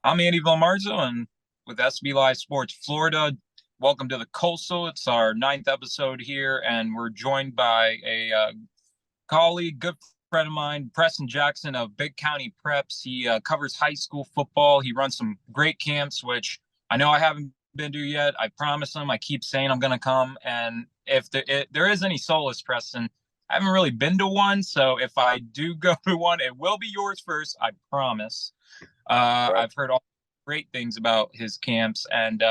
I'm Andy Villamarzo, and with SBLive Sports Florida. Welcome to the Coastal. It's our ninth episode here, and we're joined by a colleague, good friend of mine, Preston Jackson of Big County Preps. He covers high school football. He runs some great camps, which I know I haven't been to yet. I promise him. I keep saying I'm going to come, and if there is any solace, Preston, I haven't really been to one. So if I do go to one, it will be yours first. I promise. Right. I've heard all great things about his camps, and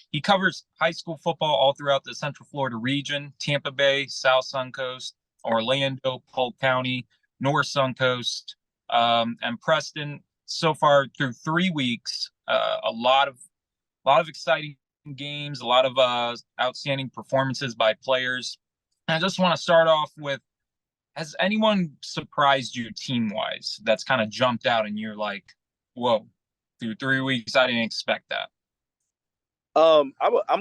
he covers high school football all throughout the Central Florida region: Tampa Bay, South Suncoast, Orlando, Polk County, North Suncoast, and Preston. So far through 3 weeks, a lot of exciting games, a lot of outstanding performances by players. And I just want to start off with: has anyone surprised you team wise that's kind of jumped out and you're like, whoa, through 3 weeks, I didn't expect that? I'm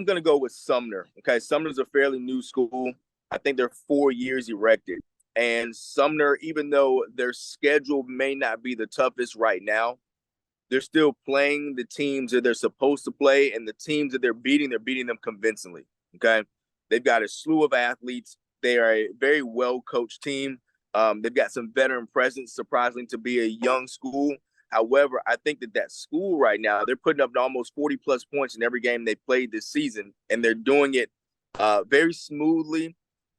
gonna go with Sumner. Okay, Sumner's a fairly new school. I think they're 4 years erected, and Sumner, even though their schedule may not be the toughest right now, they're still playing the teams that they're supposed to play, and the teams that they're beating them convincingly. Okay, they've got a slew of athletes. They are a very well coached team. They've got some veteran presence, surprisingly, to be a young school. However, I think that school right now, they're putting up almost 40 plus points in every game they played this season, and they're doing it very smoothly.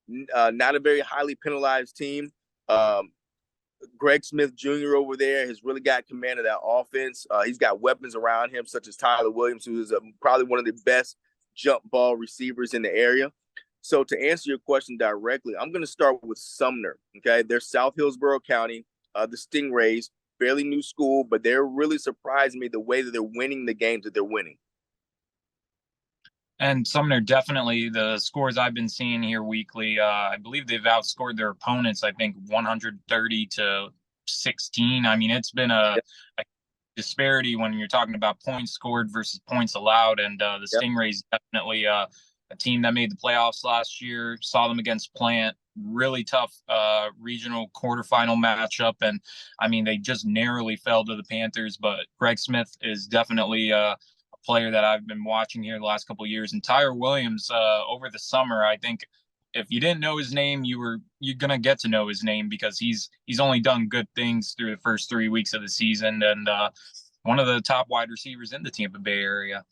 Not a very highly penalized team. Um, Greg Smith Jr. over there has really got command of that offense. He's got weapons around him, such as Tyler Williams, who is probably one of the best jump ball receivers in the area. So to answer your question directly, I'm going to start with Sumner. Okay, they're South Hillsborough County, the Stingrays, fairly new school, but they're really surprising me the way that they're winning the games that they're winning. And Sumner, definitely the scores I've been seeing here weekly, I believe they've outscored their opponents, I think 130-16. I mean, it's been Yep. a disparity when you're talking about points scored versus points allowed. And the Yep. Stingrays definitely a team that made the playoffs last year. Saw them against Plant, really tough regional quarterfinal matchup, and I mean they just narrowly fell to the Panthers. But Greg Smith is definitely a player that I've been watching here the last couple of years. And Tyre Williams, over the summer, I think if you didn't know his name, you're gonna get to know his name because he's only done good things through the first 3 weeks of the season, and one of the top wide receivers in the Tampa Bay area.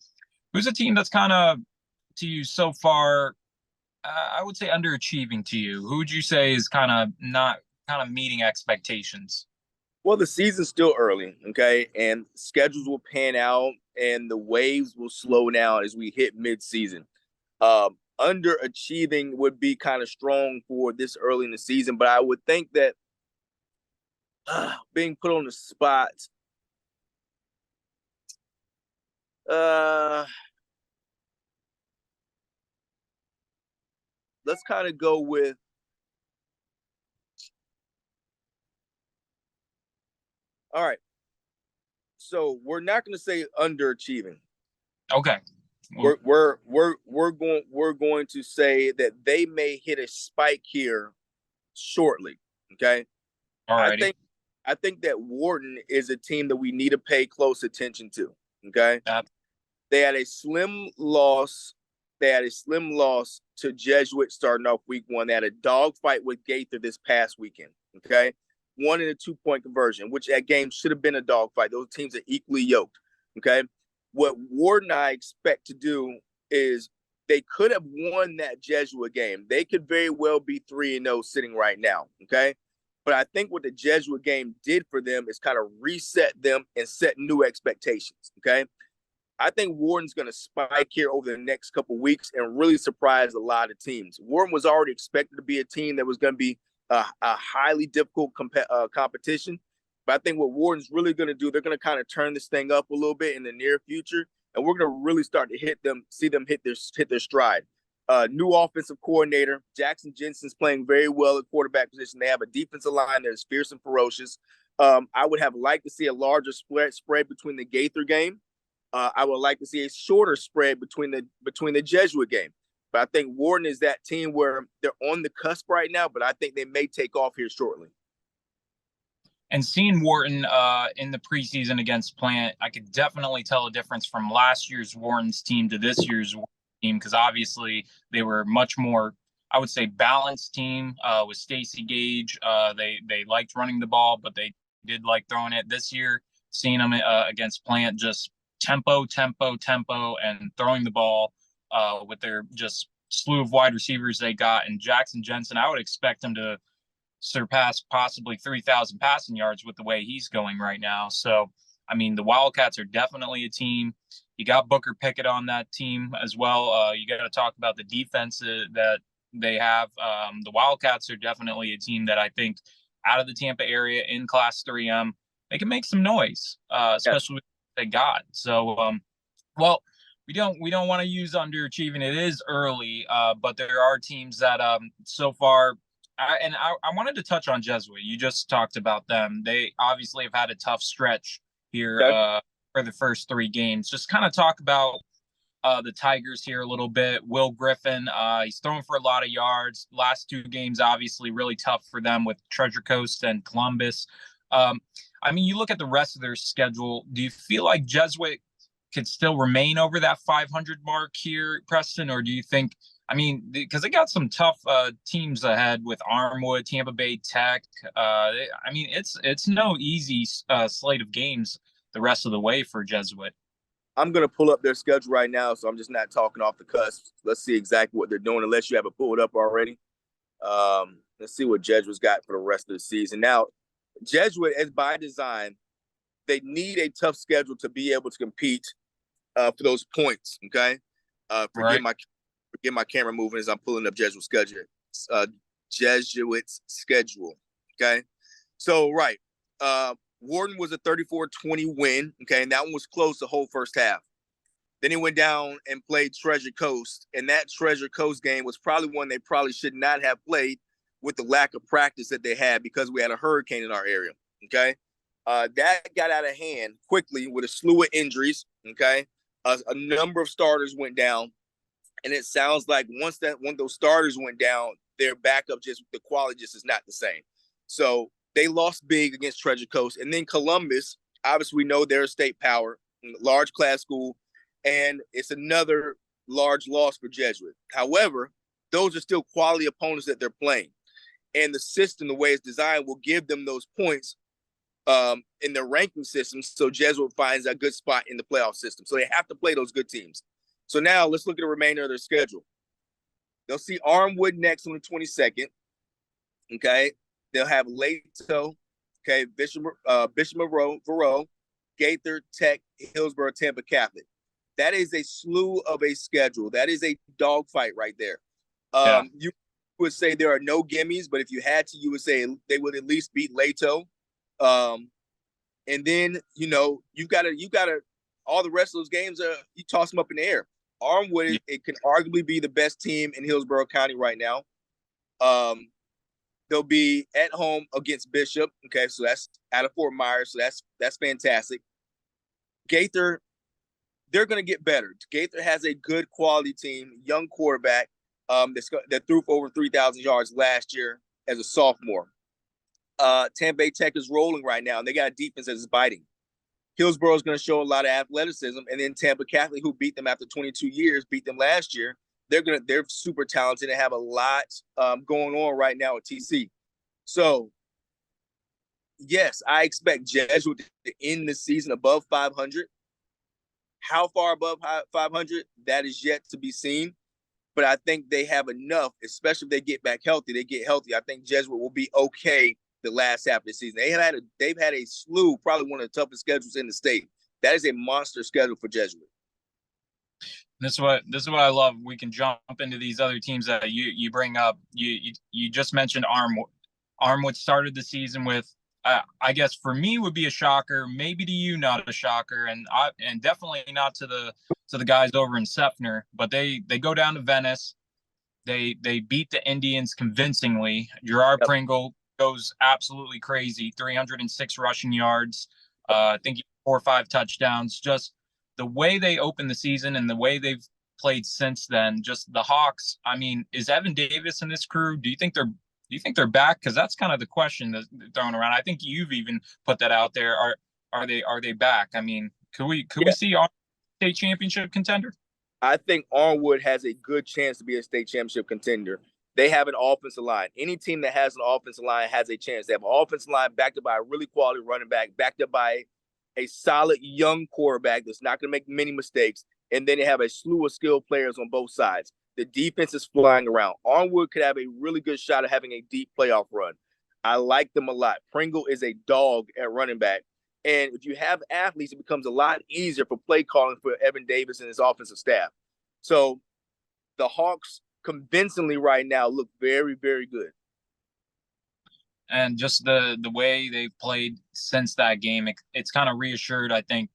Who's a team that's kind of, to you so far, I would say underachieving to you? Who would you say is kind of not kind of meeting expectations? Well, the season's still early, okay, and schedules will pan out, and the waves will slow down as we hit mid-season. Underachieving would be kind of strong for this early in the season, but I would think that being put on the spot, uh, let's kind of go with. All right, so we're not going to say underachieving. Okay. We're going to say that they may hit a spike here shortly. Okay, I Alrighty. think I think that Wharton is a team that we need to pay close attention to. Okay, Uh, they had a slim loss. They had a slim loss to Jesuit starting off week one. They had a dogfight with Gaither this past weekend. Okay, 1 and a 2 point conversion, which that game should have been a dogfight. Those teams are equally yoked. Okay, what Ward and I expect to do is they could have won that Jesuit game. They could very well be 3-0 sitting right now. Okay. But I think what the Jesuit game did for them is kind of reset them and set new expectations. Okay. I think Warden's going to spike here over the next couple of weeks and really surprise a lot of teams. Warden was already expected to be a team that was going to be a highly difficult competition. But I think what Warden's really going to do, they're going to kind of turn this thing up a little bit in the near future, and we're going to really start to see them hit their stride. New offensive coordinator Jackson Jensen's playing very well at quarterback position. They have a defensive line that is fierce and ferocious. I would have liked to see a larger spread between the Gaither game. I would like to see a shorter spread between the Jesuit game. But I think Warden is that team where they're on the cusp right now, but I think they may take off here shortly. And seeing Wharton in the preseason against Plant, I could definitely tell a difference from last year's Wharton's team to this year's Wharton team, because obviously they were much more, I would say, balanced team with Stacey Gage. They liked running the ball, but they did like throwing it. This year, seeing them against Plant, just tempo, and throwing the ball with their just slew of wide receivers they got. And Jackson Jensen, I would expect him to surpass possibly 3,000 passing yards with the way he's going right now. So, I mean, the Wildcats are definitely a team. You got Booker Pickett on that team as well. You got to talk about the defense that they have. The Wildcats are definitely a team that I think out of the Tampa area in Class 3M, they can make some noise, especially with what they got. So, well, we don't want to use underachieving. It is early, but there are teams that so far. I wanted to touch on Jesuit. You just talked about them. They obviously have had a tough stretch here for the first 3 games. Just kind of talk about the Tigers here a little bit. Will Griffin, he's throwing for a lot of yards. Last 2 games, obviously, really tough for them with Treasure Coast and Columbus. I mean, you look at the rest of their schedule. Do you feel like Jesuit could still remain over that 500 mark here, Preston, or do you think? I mean, because they got some tough teams ahead with Armwood, Tampa Bay Tech. I mean, it's no easy slate of games the rest of the way for Jesuit. I'm going to pull up their schedule right now, so I'm just not talking off the cusp. Let's see exactly what they're doing, unless you have it pulled up already. Let's see what Jesuit's got for the rest of the season. Now, Jesuit, as by design, they need a tough schedule to be able to compete for those points, okay? Forget my camera moving as I'm pulling up Jesuit's schedule. Okay. So, right. Wharton was a 34-20 win. Okay. And that one was close the whole first half. Then he went down and played Treasure Coast. And that Treasure Coast game was probably one they probably should not have played with the lack of practice that they had because we had a hurricane in our area. Okay. That got out of hand quickly with a slew of injuries. Okay. A number of starters went down. And it sounds like once those starters went down, their backup the quality just is not the same. So they lost big against Treasure Coast. And then Columbus, obviously we know they're a state power, large class school, and it's another large loss for Jesuit. However, those are still quality opponents that they're playing. And the system, the way it's designed, will give them those points in their ranking system. So Jesuit finds a good spot in the playoff system. So they have to play those good teams. So now let's look at the remainder of their schedule. They'll see Armwood next on the 22nd. Okay. They'll have Lato, okay, Bishop Monroe, Gaither, Tech, Hillsborough, Tampa Catholic. That is a slew of a schedule. That is a dogfight right there. You would say there are no gimmies, but if you had to, you would say they would at least beat Lato. And then, you got to, all the rest of those games, you toss them up in the air. Armwood, it can arguably be the best team in Hillsborough County right now. They'll be at home against Bishop. Okay, so that's out of Fort Myers. So that's fantastic. Gaither, they're going to get better. Gaither has a good quality team, young quarterback that threw for over 3,000 yards last year as a sophomore. Tampa Bay Tech is rolling right now, and they got a defense that is biting. Hillsborough is going to show a lot of athleticism, and then Tampa Catholic, who beat them after 22 years, beat them last year. They're super talented and have a lot going on right now at TC. So, yes, I expect Jesuit to end the season above 500. How far above 500? That is yet to be seen. But I think they have enough, especially if they get back healthy. They get healthy. I think Jesuit will be okay the last half of the season. They've had a slew, probably one of the toughest schedules in the state. That is a monster schedule for Jesuit. This is what I love. We can jump into these other teams that you bring up. You just mentioned Armwood. Armwood started the season with, I guess for me would be a shocker. Maybe to you, not a shocker, and definitely not to the guys over in Sefner. But they go down to Venice. They beat the Indians convincingly. Gerard Pringle goes absolutely crazy. 306 rushing yards. I think 4 or 5 touchdowns. Just the way they opened the season and the way they've played since then. Just the Hawks. I mean, is Evan Davis in this crew? Do you think they're Do you think they're back? Because that's kind of the question that's thrown around. I think you've even put that out there. Are they back? I mean, could we Yeah, see our state championship contender? I think Arnwood has a good chance to be a state championship contender. They have an offensive line. Any team that has an offensive line has a chance. They have an offensive line backed up by a really quality running back, backed up by a solid young quarterback that's not going to make many mistakes. And then they have a slew of skilled players on both sides. The defense is flying around. Arnwood could have a really good shot at having a deep playoff run. I like them a lot. Pringle is a dog at running back. And if you have athletes, it becomes a lot easier for play calling for Evan Davis and his offensive staff. So the Hawks convincingly right now look very, very good. And just the way they've played since that game, it's kind of reassured, I think,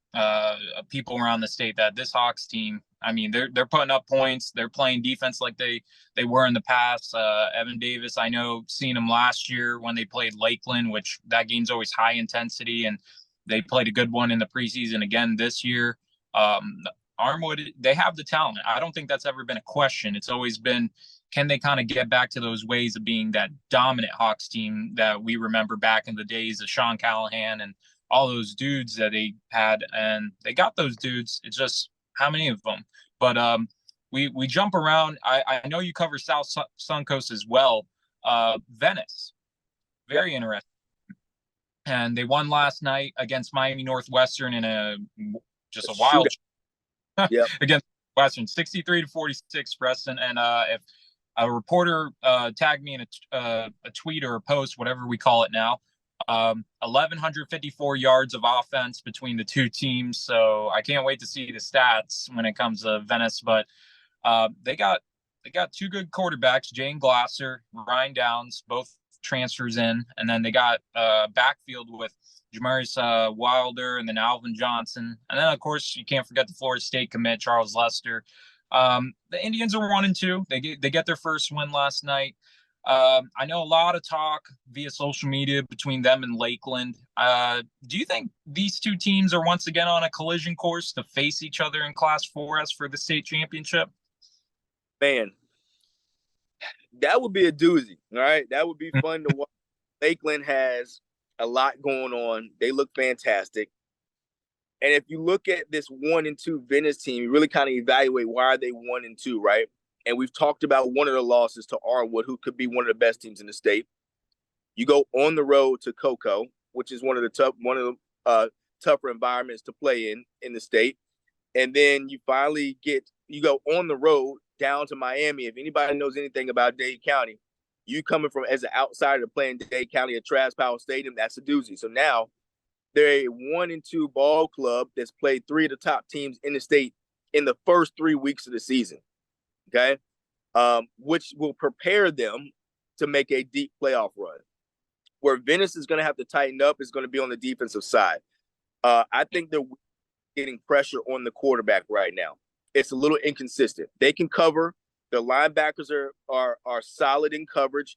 people around the state that this Hawks team, I mean, they're putting up points. They're playing defense like they were in the past. Evan Davis, I know, seen him last year when they played Lakeland, which that game's always high intensity, and they played a good one in the preseason again this year. Arnwood, they have the talent. I don't think that's ever been a question. It's always been, can they kind of get back to those ways of being that dominant Hawks team that we remember back in the days of Sean Callahan and all those dudes that they had? And they got those dudes. It's just how many of them? But we jump around. I know you cover South Suncoast as well. Venice, very interesting. And they won last night against Miami Northwestern in a wild against Western, 63-46, Preston. And if a reporter tagged me in a tweet or a post, whatever we call it now, 1,154 yards of offense between the two teams. So I can't wait to see the stats when it comes to Venice. But they got two good quarterbacks, Jane Glasser, Ryan Downs, both transfers in, and then they got backfield with Jamarius Wilder and then Alvin Johnson, and then of course you can't forget the Florida State commit Charles Lester. The Indians are 1-2. They get their first win last night. I know a lot of talk via social media between them and Lakeland. Do you think these two teams are once again on a collision course to face each other in Class 4S for the state championship? Man, that would be a doozy, all right? That would be fun to watch. Lakeland has a lot going on. They look fantastic. And if you look at this 1-2 Venice team, you really kind of evaluate why are they 1-2, right? And we've talked about one of the losses to Arnwood, who could be one of the best teams in the state. You go on the road to Cocoa, which is one of the tougher environments to play in the state. And then you go on the road down to Miami. If anybody knows anything about Dade County, you coming from as an outsider playing Dade County at Travis Powell Stadium, that's a doozy. So now they're a 1-2 ball club that's played three of the top teams in the state in the first 3 weeks of the season. Okay. Which will prepare them to make a deep playoff run. Where Venice is going to have to tighten up is going to be on the defensive side. I think they're getting pressure on the quarterback right now. It's a little inconsistent. They can cover. Their linebackers are solid in coverage,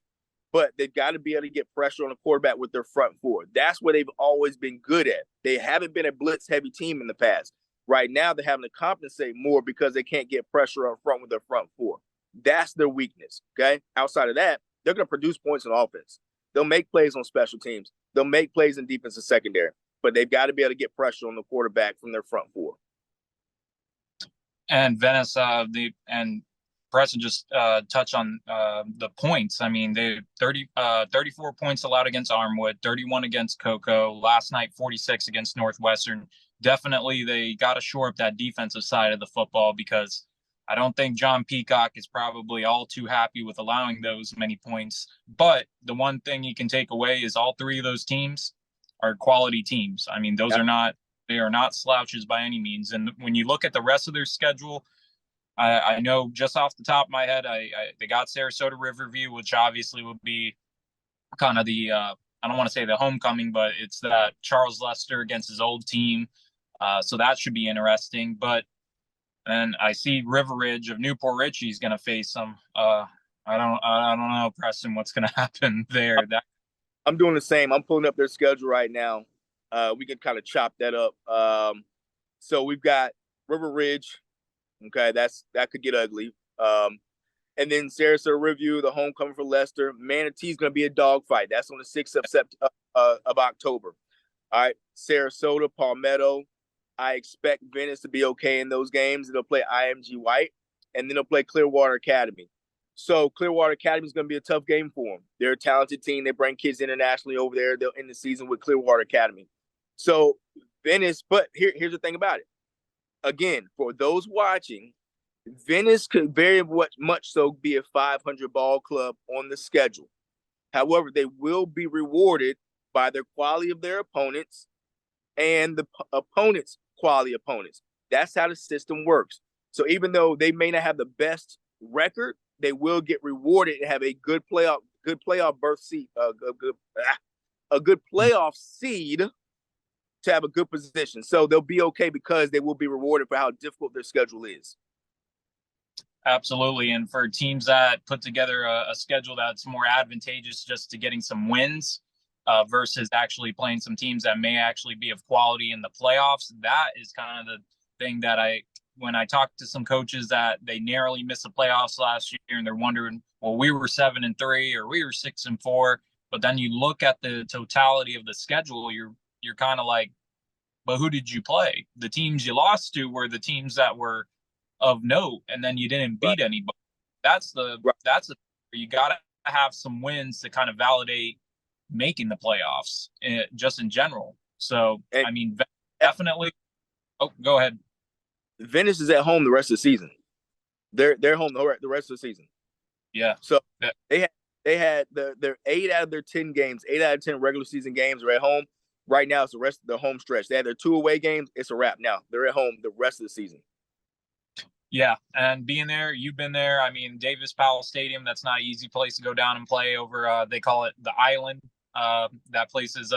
but they've got to be able to get pressure on the quarterback with their front four. That's what they've always been good at. They haven't been a blitz-heavy team in the past. Right now, they're having to compensate more because they can't get pressure up front with their front four. That's their weakness, okay? Outside of that, they're going to produce points on offense. They'll make plays on special teams. They'll make plays in defensive secondary, but they've got to be able to get pressure on the quarterback from their front four. And Venice, and Preston just touched on the points. I mean, they 34 points allowed against Arnwood, 31 against Cocoa. Last night, 46 against Northwestern. Definitely, they got to shore up that defensive side of the football because I don't think John Peacock is probably all too happy with allowing those many points. But the one thing you can take away is all three of those teams are quality teams. I mean, they are not slouches by any means. And when you look at the rest of their schedule, I know just off the top of my head, they got Sarasota Riverview, which obviously would be kind of the I don't want to say the homecoming, but it's that Charles Lester against his old team. So that should be interesting. But and I see River Ridge of Newport Richie is going to face them. I don't know, Preston, what's going to happen there. I'm doing the same. I'm pulling up their schedule right now. We can kind of chop that up. So we've got River Ridge. Okay, that could get ugly. And then Sarasota Review, the homecoming for Leicester. Manatee's going to be a dogfight. That's on the 6th of October. All right, Sarasota, Palmetto. I expect Venice to be okay in those games. They'll play IMG White, and then they'll play Clearwater Academy. So Clearwater Academy is going to be a tough game for them. They're a talented team. They bring kids internationally over there. They'll end the season with Clearwater Academy. So Venice, but here's the thing about it. Again, for those watching, Venice could very much so be a 500 ball club on the schedule. However, they will be rewarded by the quality of their opponents and the opponents' quality opponents. That's how the system works. So even though they may not have the best record, they will get rewarded and have a good playoff berth seed, a good playoff seed to have a good position. So they'll be okay because they will be rewarded for how difficult their schedule is. Absolutely. And for teams that put together a schedule that's more advantageous just to getting some wins versus actually playing some teams that may actually be of quality in the playoffs, that is kind of the thing that when I talk to some coaches that they narrowly missed the playoffs last year and they're wondering, well, we were 7-3 or we were 6-4, but then you look at the totality of the schedule, you're kind of like, but who did you play? The teams you lost to were the teams that were of note, and then you didn't beat anybody. That's you got to have some wins to kind of validate making the playoffs, just in general. So, I mean, definitely. Oh, go ahead. Venice is at home the rest of the season. They're home the rest of the season. Yeah. So they had their 8 out of their 10 games, 8 out of 10 regular season games are at home. Right now, it's the rest of the home stretch. They had their 2 away games. It's a wrap now. They're at home the rest of the season. Yeah, and being there, you've been there. I mean, Davis Powell Stadium, that's not an easy place to go down and play over. They call it the Island. That place is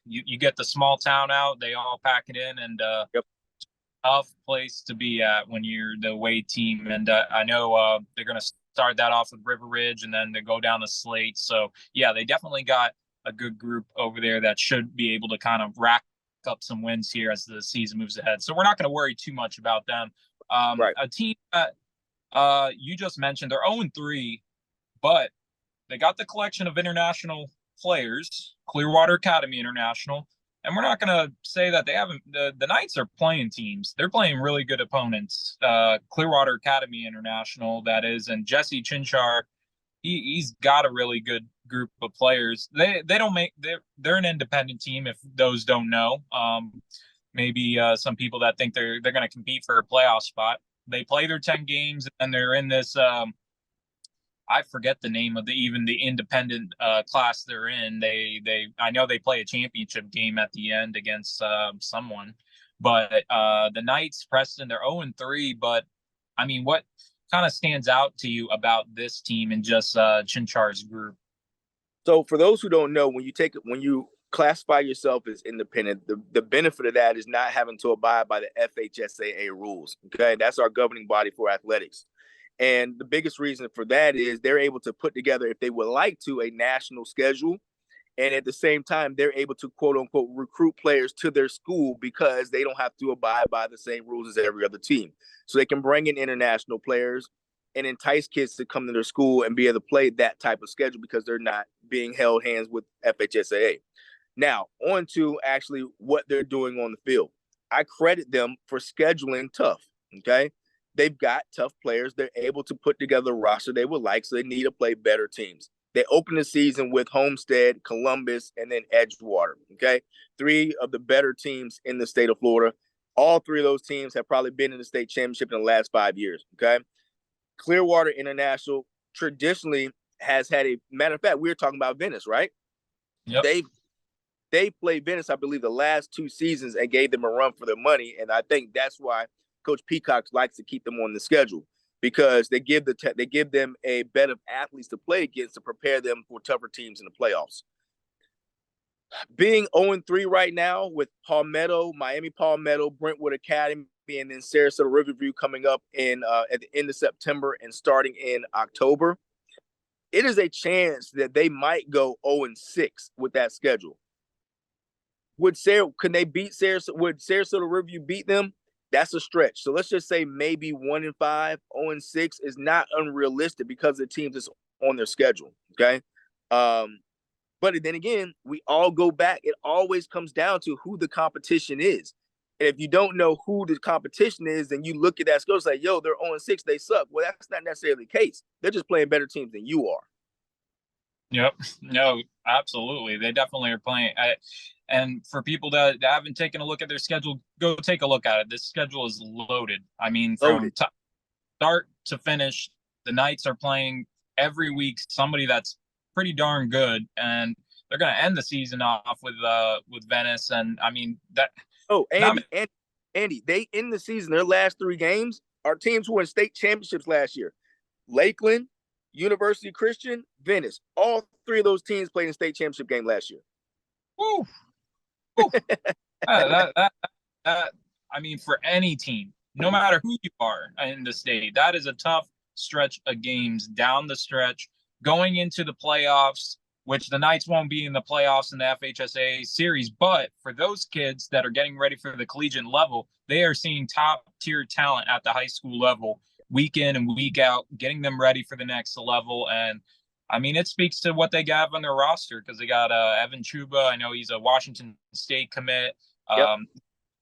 you get the small town out. They all pack it in, and tough place to be at when you're the away team. And I know they're going to start that off with River Ridge, and then they go down to Slate. So yeah, they definitely got a good group over there that should be able to kind of rack up some wins here as the season moves ahead. So we're not going to worry too much about them. A team that you just mentioned, they're 0-3, but they got the collection of international players, Clearwater Academy International, and we're not going to say that they haven't. The Knights are playing teams. They're playing really good opponents. Clearwater Academy International, that is, and Jesse Chinchar, he's got a really good group of players. They're an independent team, if those don't know. Maybe some people that think they're going to compete for a playoff spot. They play their 10 games, and they're in this. I forget the name of the independent class they're in. I know they play a championship game at the end against someone, but the Knights, Preston, they're 0-3. But I mean, what kind of stands out to you about this team and just Chinchar's group? So for those who don't know, when you classify yourself as independent, the benefit of that is not having to abide by the FHSAA rules. Okay, that's our governing body for athletics. And the biggest reason for that is they're able to put together, if they would like to, a national schedule. And at the same time, they're able to, quote unquote, recruit players to their school because they don't have to abide by the same rules as every other team. So they can bring in international players and entice kids to come to their school and be able to play that type of schedule because they're not being held hands with FHSAA. Now, on to actually what they're doing on the field. I credit them for scheduling tough, okay? They've got tough players. They're able to put together a roster they would like, so they need to play better teams. They open the season with Homestead, Columbus, and then Edgewater, okay? 3 of the better teams in the state of Florida. All 3 of those teams have probably been in the state championship in the last 5 years, okay? Clearwater International traditionally has had a – matter of fact, we were talking about Venice, right? Yep. They played Venice, I believe, the last 2 seasons and gave them a run for their money, and I think that's why Coach Peacock likes to keep them on the schedule because they give them a bed of athletes to play against to prepare them for tougher teams in the playoffs. Being 0-3 right now with Palmetto, Miami Palmetto, Brentwood Academy, and then Sarasota Riverview coming up at the end of September and starting in October, it is a chance that they might go 0-6 with that schedule. Would Sarasota Riverview beat them? That's a stretch. So let's just say maybe 1-5, 0-6 is not unrealistic because the teams is on their schedule. Okay. But then again, we all go back. It always comes down to who the competition is. And if you don't know who the competition is, then you look at that schedule and say, yo, they're 0-6, they suck. Well, that's not necessarily the case. They're just playing better teams than you are. Yep. No, absolutely. They definitely are playing. And for people that haven't taken a look at their schedule, go take a look at it. This schedule is loaded. I mean, from start to finish, the Knights are playing every week somebody that's pretty darn good, and they're going to end the season off with Venice. And I mean that. Oh, Andy, they end the season. Their last 3 games are teams who won state championships last year. Lakeland, University Christian, Venice. All 3 of those teams played in a state championship game last year. Woo. Woo. I mean, for any team, no matter who you are in the state, that is a tough stretch of games down the stretch, going into the playoffs, which the Knights won't be in the playoffs in the FHSA series. But for those kids that are getting ready for the collegiate level, they are seeing top tier talent at the high school level week in and week out, getting them ready for the next level. And I mean, it speaks to what they have on their roster, because they got Evan Chuba. I know he's a Washington State commit. Yep.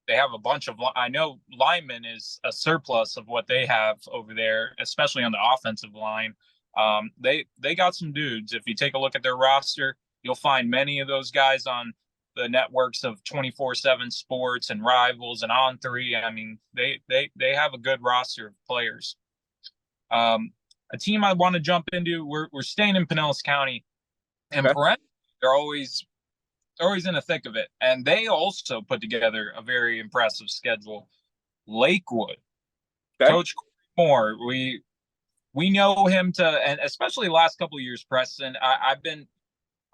They have a bunch of, I know linemen is a surplus of what they have over there, especially on the offensive line. They got some dudes. If you take a look at their roster, you'll find many of those guys on the networks of 24/7 Sports and Rivals and On3. I mean, they have a good roster of players. A team I want to jump into, we're staying in Pinellas County, and Brent, they're always in the thick of it, and they also put together a very impressive schedule. Lakewood, Coach Moore, we know him and especially the last couple of years, Preston. I've been,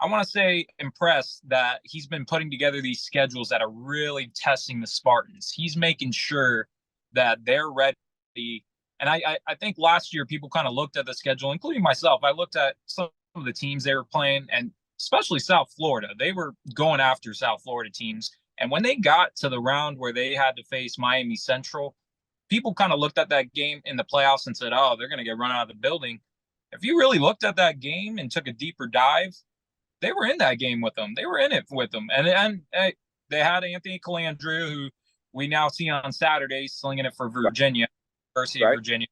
I want to say, impressed that he's been putting together these schedules that are really testing the Spartans. He's making sure that they're ready. And I think last year people kind of looked at the schedule, including myself. I looked at some of the teams they were playing, and especially South Florida. They were going after South Florida teams. And when they got to the round where they had to face Miami Central, people kind of looked at that game in the playoffs and said, oh, they're going to get run out of the building. If you really looked at that game and took a deeper dive, they were in that game with them. They were in it with them. And they had Anthony Calandria, who we now see on Saturdays slinging it for Virginia, University of Virginia.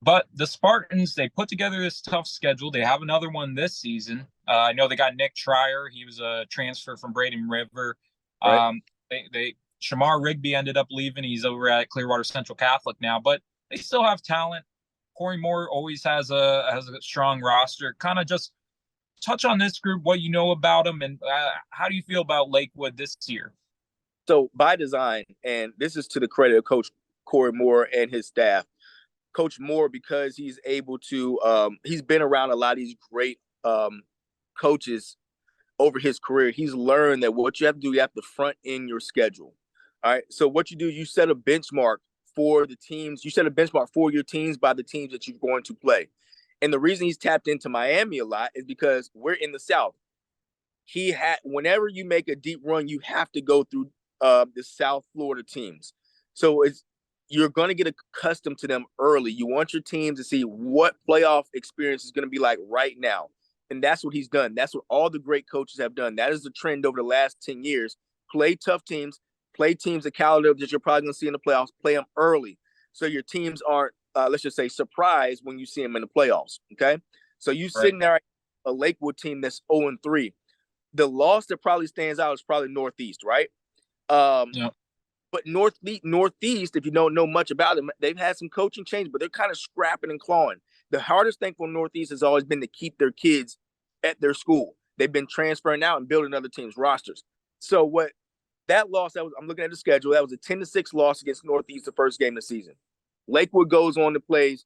But the Spartans, they put together this tough schedule. They have another one this season. I know they got Nick Trier. He was a transfer from Braden River. Shamar Rigby ended up leaving. He's over at Clearwater Central Catholic now, but they still have talent. Corey Moore always has a strong roster. Kind of just touch on this group, what you know about them, and how do you feel about Lakewood this year? So by design, and this is to the credit of Coach Corey Moore and his staff, Coach Moore, because he's able to, he's been around a lot of these great coaches over his career. He's learned that what you have to do, you have to front in your schedule. All right. So what you do, you set a benchmark for the teams. You set a benchmark for your teams by the teams that you're going to play. And the reason he's tapped into Miami a lot is because we're in the South. Whenever you make a deep run, you have to go through the South Florida teams. So you're going to get accustomed to them early. You want your team to see what playoff experience is going to be like right now. And that's what he's done. That's what all the great coaches have done. That is the trend over the last 10 years. Play tough teams, play teams, the caliber that you're probably going to see in the playoffs, play them early. So your teams aren't, let's just say, surprised when you see them in the playoffs. Okay. So you sitting there, a Lakewood team that's 0-3. The loss that probably stands out is probably Northeast, right? But Northeast, if you don't know much about them, they've had some coaching change, but they're kind of scrapping and clawing. The hardest thing for Northeast has always been to keep their kids at their school. They've been transferring out and building other teams' rosters. So I'm looking at the schedule. That was a 10-6 loss against Northeast the first game of the season. Lakewood goes on to play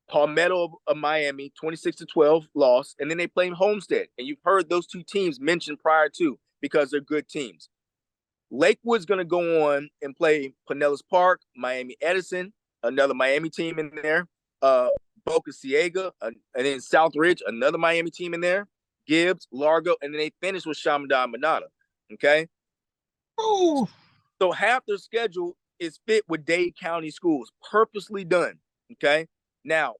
Palmetto of Miami, 26-12 loss, and then they play Homestead. And you've heard those two teams mentioned prior to because they're good teams. Lakewood's going to go on and play Pinellas Park, Miami Edison, another Miami team in there, Boca Ciega, and then South Ridge, another Miami team in there, Gibbs, Largo, and then they finish with Chaminade Manada. Okay? Ooh. So half their schedule is fit with Dade County schools, purposely done. Okay. Now,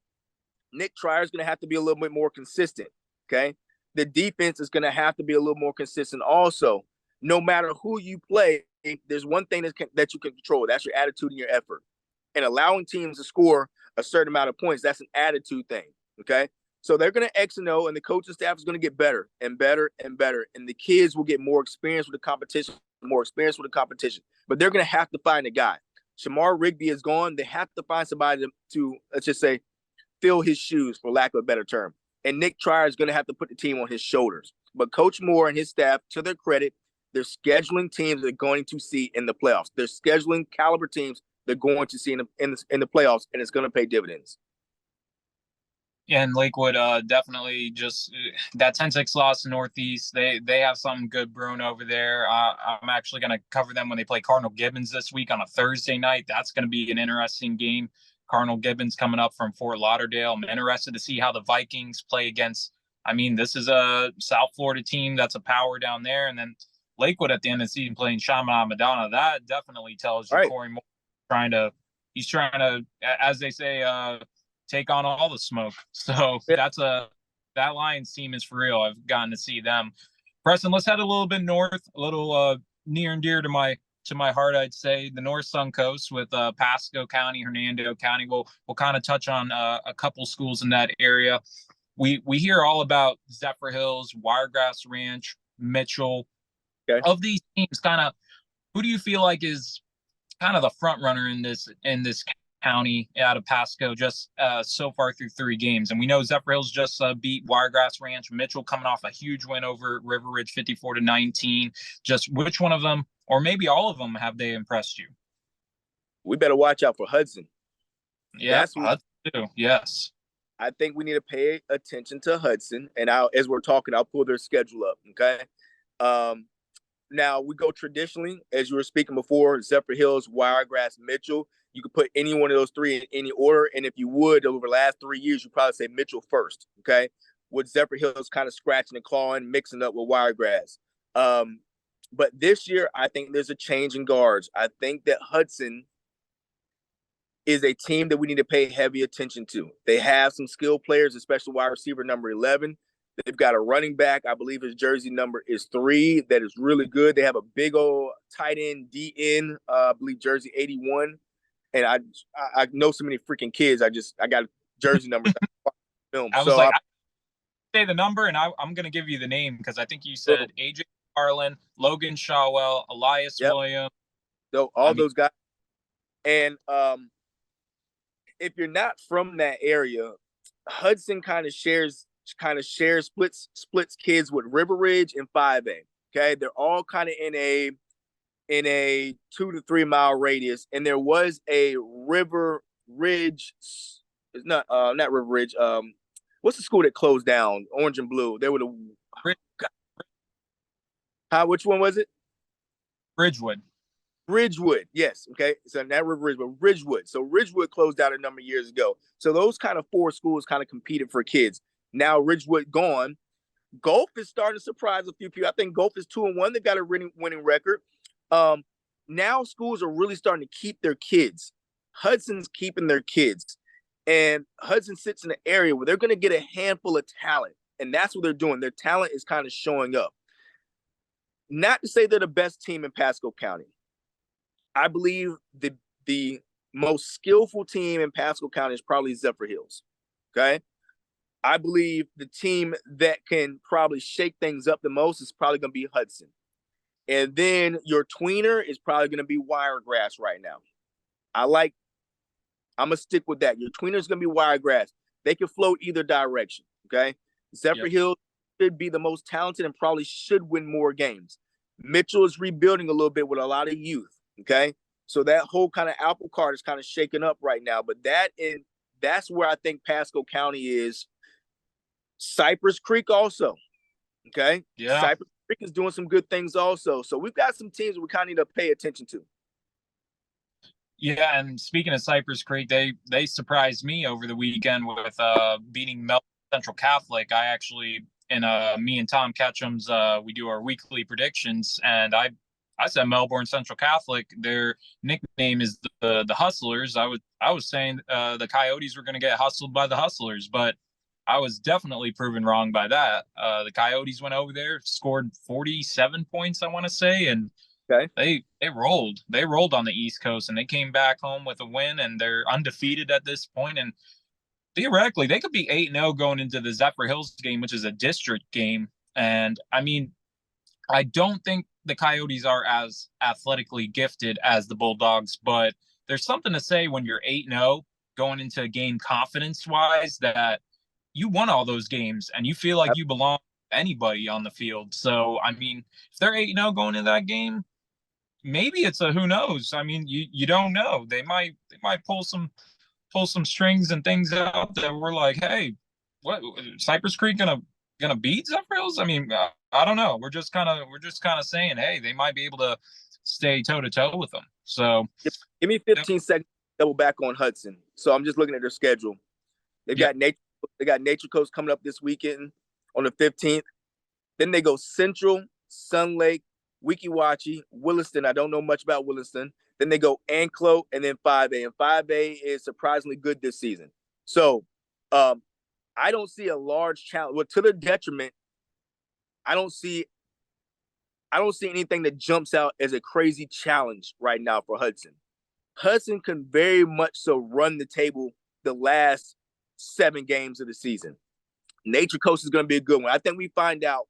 Nick Trier is going to have to be a little bit more consistent. Okay. The defense is going to have to be a little more consistent also. No matter who you play, there's one thing that you can control. That's your attitude and your effort. And allowing teams to score a certain amount of points, that's an attitude thing. Okay. So they're going to X and O, and the coaching staff is going to get better and better and better. And the kids will get more experience with the competition, But they're going to have to find a guy. Shamar Rigby is gone. They have to find somebody to let's just say, fill his shoes, for lack of a better term. And Nick Trier is going to have to put the team on his shoulders. But Coach Moore and his staff, to their credit, they're scheduling teams they're going to see in the playoffs. They're scheduling caliber teams they're going to see in the playoffs, and it's going to pay dividends. Yeah, and Lakewood definitely just that 10-6 loss to Northeast. They have something good brewing over there. I'm actually going to cover them when they play Cardinal Gibbons this week on a Thursday night. That's going to be an interesting game. Cardinal Gibbons coming up from Fort Lauderdale. I'm interested to see how the Vikings play against. I mean, this is a South Florida team that's a power down there, and then Lakewood at the end of the season playing Chaminade Madonna. That definitely tells you Corey Moore he's trying to, as they say, take on all the smoke. So that Lions team is for real. I've gotten to see them. Preston, let's head a little bit north, a little near and dear to my heart, I'd say, the North Sun Coast with Pasco County, Hernando County. We'll kind of touch on a couple schools in that area. We hear all about Zephyr Hills, Wiregrass Ranch, Mitchell. Okay. Of these teams, kind of, who do you feel like is kind of the front runner in this county out of Pasco just so far through 3 games? And we know Zephyr Hills just beat Wiregrass Ranch. Mitchell coming off a huge win over River Ridge 54-19. Just which one of them, or maybe all of them, have they impressed you? We better watch out for Hudson. Yeah, Hudson too. Yes. I think we need to pay attention to Hudson. And as we're talking, I'll pull their schedule up. Okay. Now we go traditionally, as you were speaking before, Zephyr Hills, Wiregrass, Mitchell. You could put any one of those 3 in any order. And if you would, over the last 3 years, you'd probably say Mitchell first. Okay. With Zephyr Hills kind of scratching and clawing, mixing up with Wiregrass. But this year, I think there's a change in guards. I think that Hudson is a team that we need to pay heavy attention to. They have some skilled players, especially wide receiver number 11. They've got a running back, I believe his jersey number is 3, that is really good. They have a big old tight end DN, I believe jersey 81. And I know so many freaking kids. I got jersey numbers. I was I say the number, and I'm going to give you the name because I think you said AJ Harlan, Logan Shawwell, Elias Williams. So those guys. And if you're not from that area, Hudson kind of shares splits kids with River Ridge and 5A. Okay, they're all kind of in a 2 to 3 mile radius, and there was a River Ridge. It's not River Ridge. What's the school that closed down? Orange and Blue. They were which one was it? Ridgewood, yes. Okay, so not River Ridge, but Ridgewood. So Ridgewood closed down a number of years ago. So those kind of 4 schools kind of competed for kids. Now Ridgewood gone. Gulf is starting to surprise a few people. I think Gulf is 2-1. They've got a winning record. Now schools are really starting to keep their kids. Hudson's keeping their kids. And Hudson sits in an area where they're going to get a handful of talent. And that's what they're doing. Their talent is kind of showing up. Not to say they're the best team in Pasco County. I believe the most skillful team in Pasco County is probably Zephyr Hills. Okay. I believe the team that can probably shake things up the most is probably going to be Hudson. And then your tweener is probably going to be Wiregrass right now. I'm going to stick with that. Your tweener is going to be Wiregrass. They can float either direction. Okay. Zephyr Hills should be the most talented and probably should win more games. Mitchell is rebuilding a little bit with a lot of youth. Okay. So that whole kind of apple cart is kind of shaken up right now. But that's where I think Pasco County is. Cypress Creek also. Okay. Yeah. Cypress Creek is doing some good things also. So we've got some teams we kind of need to pay attention to. Yeah, and speaking of Cypress Creek, they surprised me over the weekend with beating Melbourne Central Catholic. I actually, me and Tom Ketchum's, we do our weekly predictions, and I I said Melbourne Central Catholic. Their nickname is the Hustlers. I was saying the Coyotes were going to get hustled by the Hustlers, but I was definitely proven wrong by that. The Coyotes went over there, scored 47 points, I want to say, and Okay. they rolled. They rolled on the East Coast, and they came back home with a win, and they're undefeated at this point. And theoretically, they could be 8-0 going into the Zephyr Hills game, which is a district game. And I mean, I don't think the Coyotes are as athletically gifted as the Bulldogs, but there's something to say when you're 8-0 going into a game confidence-wise that you won all those games and you feel like you belong to anybody on the field. So, I mean, if they're 8-0 going into that game, maybe it's a who knows. I mean, you don't know. They might pull some strings and things out that we're like, hey, what Cypress Creek gonna beat Zephyr Hills? I mean, I don't know. We're just kind of saying, hey, they might be able to stay toe to toe with them. So give me 15 seconds to double back on Hudson. So I'm just looking at their schedule. They got Nature Coast coming up this weekend on the 15th. Then they go Central, Sun Lake, Weeki Wachee, Williston. I don't know much about Williston. Then they go Anclo and then 5A. And 5A is surprisingly good this season. So I don't see a large challenge. Well, to their detriment, I don't see anything that jumps out as a crazy challenge right now for Hudson. Hudson can very much so run the table the last 7 games of the season. Nature Coast is going to be a good one. I think we find out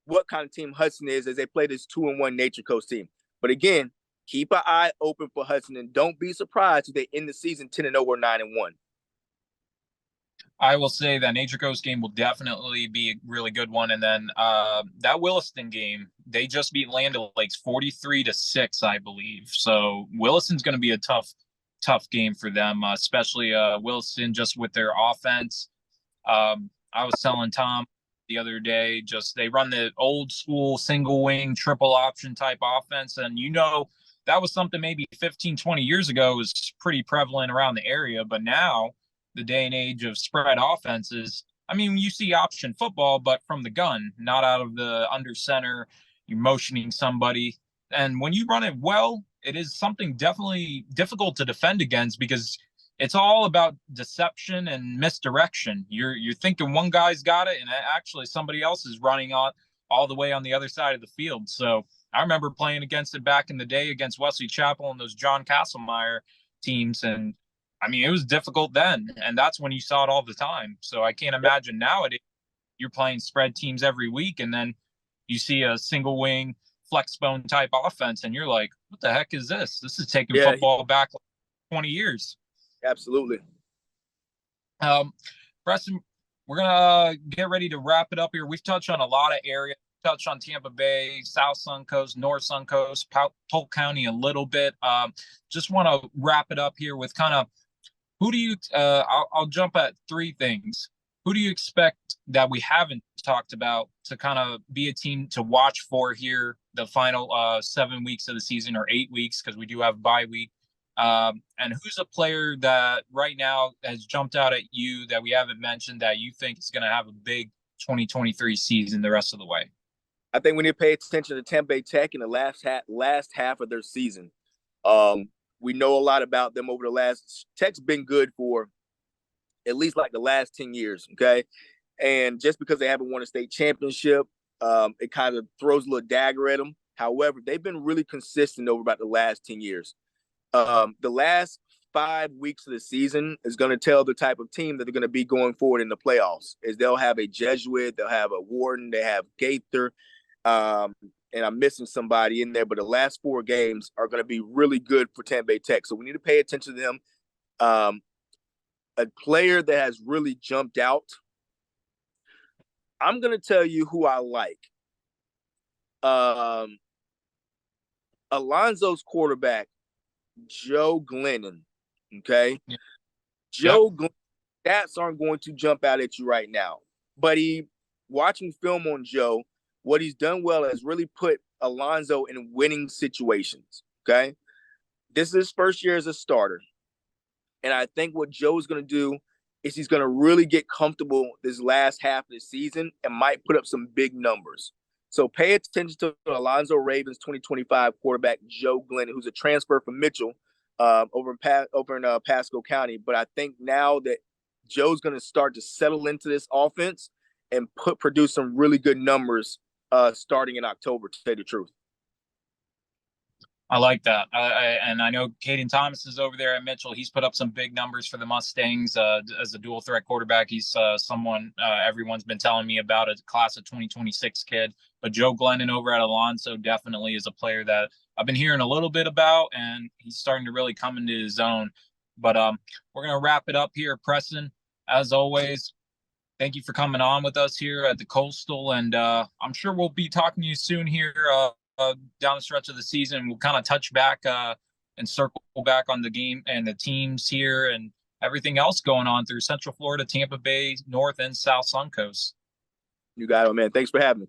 what kind of team Hudson is as they play this 2-1 Nature Coast team. But again, keep an eye open for Hudson and don't be surprised if they end the season 10-0 or 9-1. I will say that Nature Coast game will definitely be a really good one. And then that Williston game, they just beat Land O'Lakes 43-6, I believe. So Williston's going to be a tough game for them, especially Williston just with their offense. I was telling Tom the other day, just they run the old school single wing, triple option type offense. And, that was something maybe 15, 20 years ago was pretty prevalent around the area. But now, the day and age of spread offenses, I mean, you see option football, but from the gun, not out of the under center, you're motioning somebody. And when you run it well, it is something definitely difficult to defend against because it's all about deception and misdirection. You're thinking one guy's got it, and actually somebody else is running on all the way on the other side of the field. So I remember playing against it back in the day against Wesley Chapel and those John Castlemeyer teams, and I mean, it was difficult then, and that's when you saw it all the time. So I can't imagine nowadays you're playing spread teams every week, and then you see a single wing flex bone type offense, and you're like, what the heck is this? This is taking football back like 20 years. Absolutely. Preston, we're going to get ready to wrap it up here. We've touched on a lot of areas. Touched on Tampa Bay, South Suncoast, North Suncoast, Polk County a little bit. Just want to wrap it up here with kind of who do you I'll jump at 3 things. Who do you expect that we haven't talked about to kind of be a team to watch for here the final 7 weeks of the season or 8 weeks because we do have bye week? And who's a player that right now has jumped out at you that we haven't mentioned that you think is going to have a big 2023 season the rest of the way? I think we need to pay attention to Tampa Bay Tech in the last half of their season. We know a lot about them over the last. Tech's been good for at least like the last 10 years, okay? And just because they haven't won a state championship, it kind of throws a little dagger at them. However, they've been really consistent over about the last 10 years. The last 5 weeks of the season is going to tell the type of team that they're going to be going forward in the playoffs. Is they'll have a Jesuit, they'll have a Warden, they have Gaither, and I'm missing somebody in there, but the last 4 games are going to be really good for Tampa Bay Tech. So we need to pay attention to them. A player that has really jumped out, I'm going to tell you who I like. Alonzo's quarterback, Joe Glennon, okay? Yeah. Joe Glennon, stats aren't going to jump out at you right now. But watching film on Joe, what he's done well is really put Alonzo in winning situations, okay? This is his first year as a starter. And I think what Joe's going to do is he's going to really get comfortable this last half of the season and might put up some big numbers. So pay attention to Alonzo Ravens 2025 quarterback Joe Glennon, who's a transfer from Mitchell over in Pasco County. But I think now that Joe's going to start to settle into this offense and produce some really good numbers starting in October, to say the truth. I like that. And I know Caden Thomas is over there at Mitchell. He's put up some big numbers for the Mustangs as a dual threat quarterback. He's someone everyone's been telling me about, a class of 2026 kid. But Joe Glennon over at Alonso definitely is a player that I've been hearing a little bit about, and he's starting to really come into his own. But we're going to wrap it up here, Preston. As always, thank you for coming on with us here at the Coastal. And I'm sure we'll be talking to you soon here down the stretch of the season. We'll kind of touch back and circle back on the game and the teams here and everything else going on through Central Florida, Tampa Bay, North and South Suncoast. You got it, man. Thanks for having me.